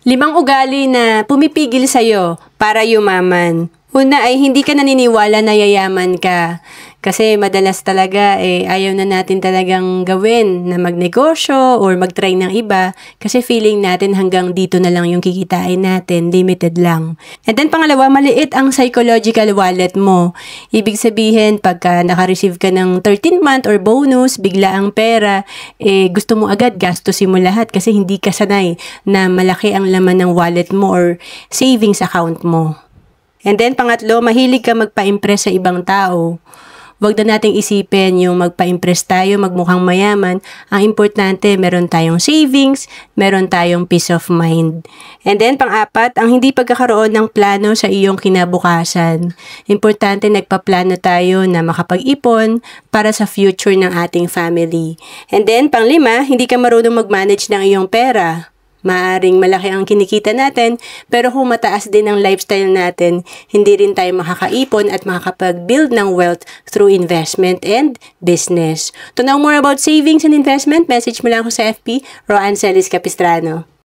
5 ugali na pumipigil sa'yo para yumaman. Una ay hindi ka naniniwala na yayaman ka. Kasi madalas talaga ayaw na natin talagang gawin na magnegosyo or magtry ng iba kasi feeling natin hanggang dito na lang yung kikitain natin, limited lang. And then pangalawa, maliit ang psychological wallet mo. Ibig sabihin, pagka naka-receive ka ng 13th month or bonus, bigla ang pera, gusto mo agad gastusin mo lahat kasi hindi ka sanay na malaki ang laman ng wallet mo or savings account mo. And then pangatlo, mahilig ka magpa-impress sa ibang tao. Huwag na nating isipin yung magpa-impress tayo, magmukhang mayaman. Ang importante, meron tayong savings, meron tayong peace of mind. And then, pang-apat, ang hindi pagkakaroon ng plano sa iyong kinabukasan. Importante, nagpaplano tayo na makapag-ipon para sa future ng ating family. And then, pang-lima, hindi ka marunong mag-manage ng iyong pera. Maaring malaki ang kinikita natin, pero kung mataas din ang lifestyle natin, hindi rin tayo makakaipon at makakapag-build ng wealth through investment and business. To know more about savings and investment, message mo lang ako sa FB, Roanne Celis Capistrano.